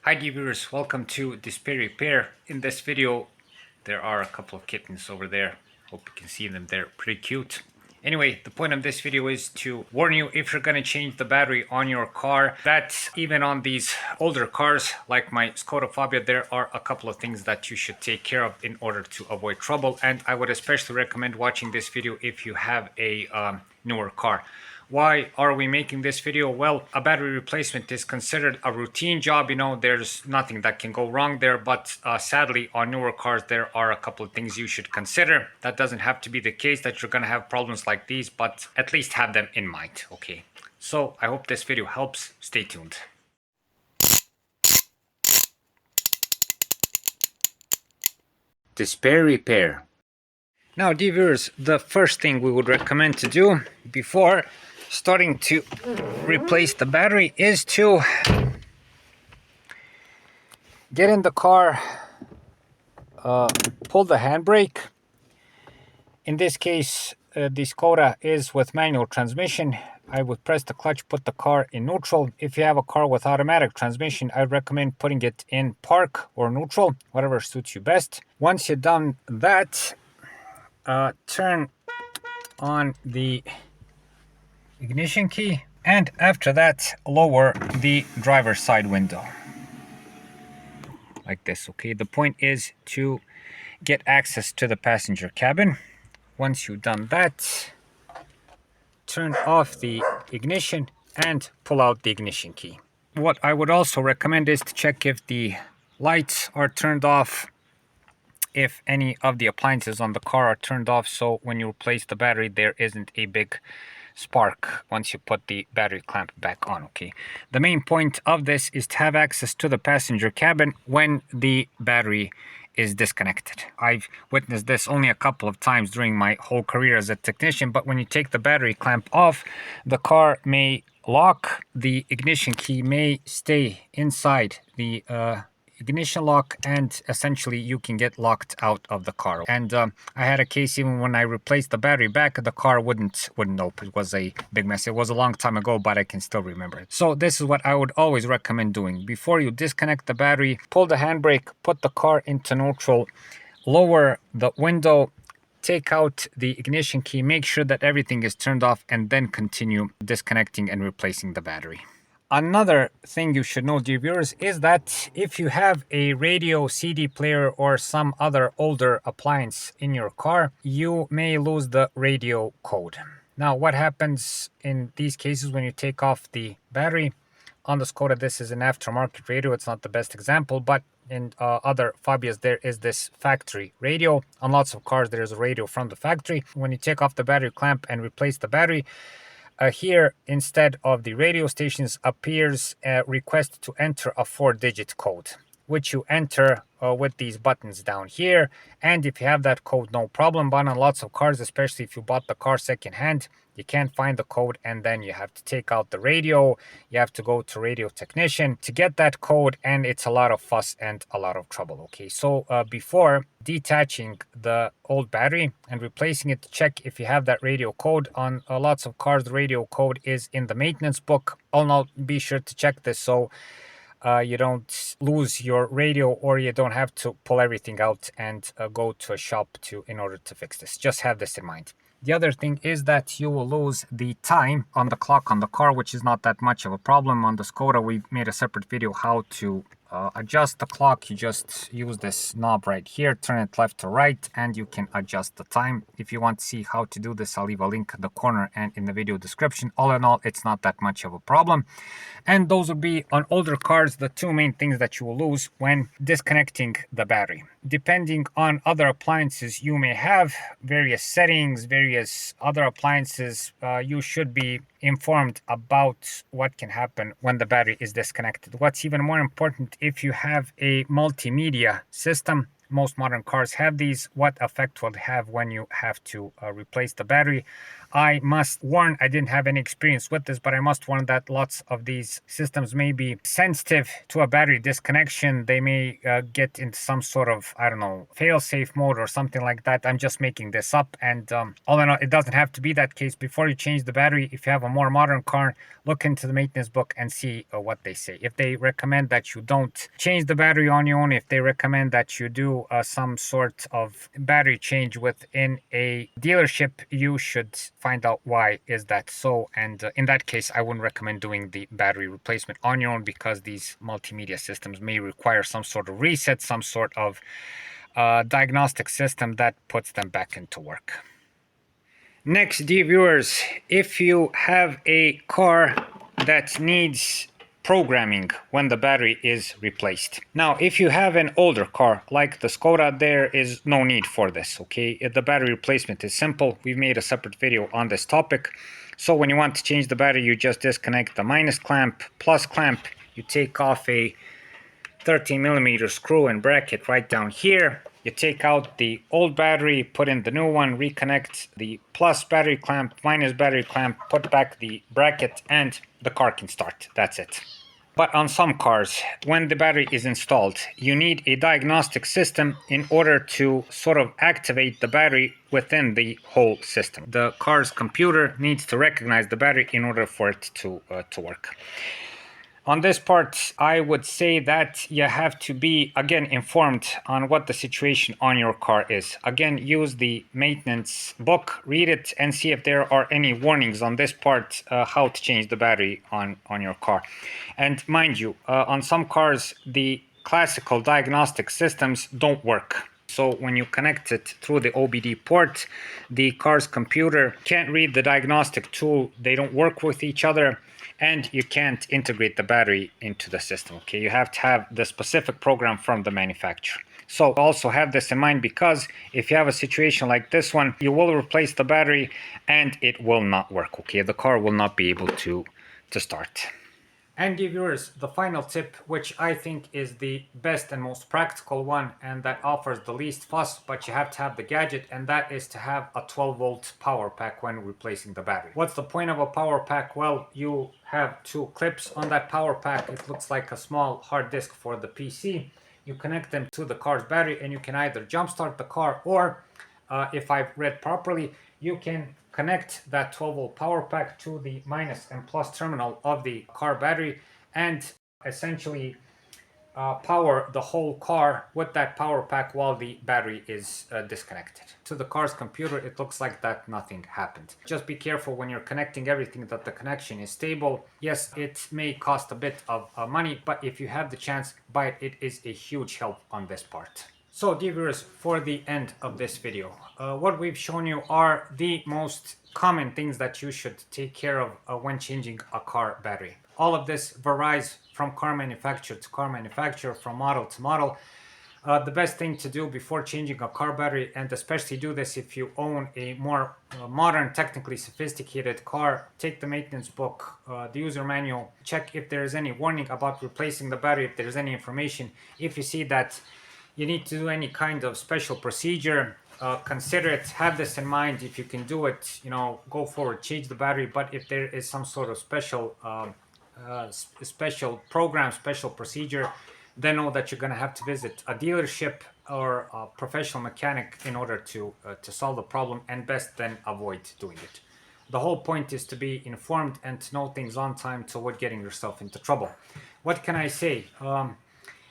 Hi viewers, welcome to Display Repair. In this video there are a couple of kittens over there. Hope you can see them, they're pretty cute. Anyway, the point of this video is to warn you if you're going to change the battery on your car, that even on these older cars like my Skoda Fabia, there are a couple of things that you should take care of in order to avoid trouble. And I would especially recommend watching this video if you have a newer car. Why are we making this video? Well, a battery replacement is considered a routine job. You know, there's nothing that can go wrong there, but sadly on newer cars there are a couple of things you should consider. That doesn't have to be the case that you're gonna have problems like these, but at least have them in mind, okay? So I hope this video helps. Stay tuned. Display repair. Now, dear viewers, the first thing we would recommend to do before starting to replace the battery is to get in the car, pull the handbrake. In this case, the Skoda is with manual transmission. I would press the clutch, put the car in neutral. If you have a car with automatic transmission, I recommend putting it in park or neutral, whatever suits you best. Once you've done that, turn on the ignition key, and after that lower the driver's side window like this. Okay, the point is to get access to the passenger cabin. Once you've done that, turn off the ignition and pull out the ignition key. What I would also recommend is to check if the lights are turned off, if any of the appliances on the car are turned off, so when you replace the battery there isn't a big spark once you put the battery clamp back on. Okay, the main point of this is to have access to the passenger cabin when the battery is disconnected. I've witnessed this only a couple of times during my whole career as a technician, but when you take the battery clamp off, the car may lock, the ignition key may stay inside the ignition lock, and essentially you can get locked out of the car. And I had a case even when I replaced the battery back, the car wouldn't open. It was a big mess. It was a long time ago, but I can still remember it. So this is what I would always recommend doing. Before you disconnect the battery, pull the handbrake, put the car into neutral, lower the window, take out the ignition key, make sure that everything is turned off, and then continue disconnecting and replacing the battery. Another thing you should know, dear viewers, is that if you have a radio, CD player, or some other older appliance in your car, you may lose the radio code. Now, what happens in these cases when you take off the battery? On the Skoda, this is an aftermarket radio. It's not the best example, but in other Fabias, there is this factory radio. On lots of cars, there's a radio from the factory. When you take off the battery clamp and replace the battery, here, instead of the radio stations, appears a request to enter a 4-digit code, which you enter with these buttons down here. And if you have that code, no problem. But on lots of cars, especially if you bought the car secondhand, you can't find the code, and then you have to take out the radio. You have to go to radio technician to get that code, and it's a lot of fuss and a lot of trouble. Okay, so before detaching the old battery and replacing it, check if you have that radio code. On lots of cars, the radio code is in the maintenance book. I'll be sure to check this so you don't lose your radio, or you don't have to pull everything out and go to a shop in order to fix this. Just have this in mind. The other thing is that you will lose the time on the clock on the car, which is not that much of a problem. On the Skoda, we've made a separate video how to adjust the clock. You just use this knob right here, turn it left to right, and you can adjust the time. If you want to see how to do this, I'll leave a link in the corner and in the video description. All in all, it's not that much of a problem. And those would be, on older cars, the two main things that you will lose when disconnecting the battery. Depending on other appliances, you may have various settings, various other appliances. You should be informed about what can happen when the battery is disconnected. What's even more important, if you have a multimedia system, most modern cars have these, what effect will it have when you have to replace the battery? I must warn, I didn't have any experience with this, but I must warn that lots of these systems may be sensitive to a battery disconnection. They may get into some sort of, I don't know, fail-safe mode or something like that. I'm just making this up. And all in all, it doesn't have to be that case. Before you change the battery, if you have a more modern car, look into the maintenance book and see what they say. If they recommend that you don't change the battery on your own, if they recommend that you do some sort of battery change within a dealership, you should find out why is that so. And in that case, I wouldn't recommend doing the battery replacement on your own, because these multimedia systems may require some sort of reset, some sort of diagnostic system that puts them back into work. Next, dear viewers, if you have a car that needs programming when the battery is replaced. Now, if you have an older car like the Skoda, there is no need for this, okay? The battery replacement is simple. We've made a separate video on this topic. So when you want to change the battery, you just disconnect the minus clamp, plus clamp, you take off a 13mm screw and bracket right down here. You take out the old battery, put in the new one, reconnect the plus battery clamp, minus battery clamp, put back the bracket, and the car can start. That's it. But on some cars, when the battery is installed, you need a diagnostic system in order to sort of activate the battery within the whole system. The car's computer needs to recognize the battery in order for it to work. On this part, I would say that you have to be, again, informed on what the situation on your car is. Again, use the maintenance book, read it, and see if there are any warnings on this part, how to change the battery on your car. And mind you, on some cars, the classical diagnostic systems don't work. So when you connect it through the OBD port, the car's computer can't read the diagnostic tool. They don't work with each other. And you can't integrate the battery into the system, okay? You have to have the specific program from the manufacturer. So also have this in mind, because if you have a situation like this one, you will replace the battery and it will not work, okay? The car will not be able to start. And dear viewers, the final tip, which I think is the best and most practical one, and that offers the least fuss, but you have to have the gadget, and that is to have a 12-volt power pack when replacing the battery. What's the point of a power pack? Well, you have two clips on that power pack. It looks like a small hard disk for the PC. You connect them to the car's battery, and you can either jumpstart the car, or if I've read properly, you can connect that 12-volt power pack to the minus and plus terminal of the car battery and essentially power the whole car with that power pack while the battery is disconnected. To the car's computer, it looks like that nothing happened. Just be careful when you're connecting everything that the connection is stable. Yes, it may cost a bit of money, but if you have the chance, buy it. It is a huge help on this part. So, dear viewers, for the end of this video, what we've shown you are the most common things that you should take care of when changing a car battery. All of this varies from car manufacturer to car manufacturer, from model to model. The best thing to do before changing a car battery, and especially do this if you own a more modern, technically sophisticated car, take the maintenance book, the user manual, check if there is any warning about replacing the battery, if there's any information. If you see that you need to do any kind of special procedure, consider it, have this in mind. If you can do it, go forward, change the battery. But if there is some sort of special program, special procedure, then know that you're going to have to visit a dealership or a professional mechanic in order to solve the problem, and best then avoid doing it. The whole point is to be informed and to know things on time to avoid getting yourself into trouble. What can I say?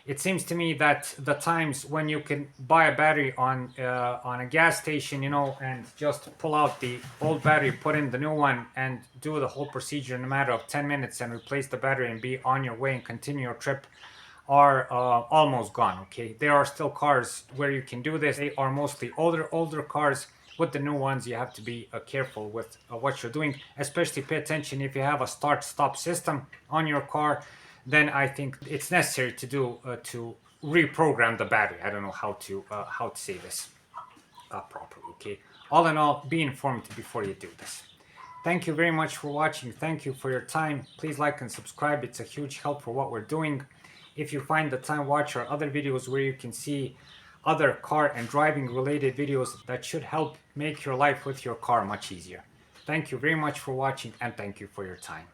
It seems to me that the times when you can buy a battery on a gas station, and just pull out the old battery, put in the new one, and do the whole procedure in a matter of 10 minutes and replace the battery and be on your way and continue your trip, are almost gone, okay? There are still cars where you can do this. They are mostly older cars. With the new ones, you have to be careful with what you're doing, especially pay attention if you have a start-stop system on your car. Then I think it's necessary to do to reprogram the battery. I don't know how to say this properly, okay? All in all, be informed before you do this. Thank you very much for watching. Thank you for your time. Please like and subscribe. It's a huge help for what we're doing. If you find the time, watch our other videos where you can see other car and driving related videos that should help make your life with your car much easier. Thank you very much for watching and thank you for your time.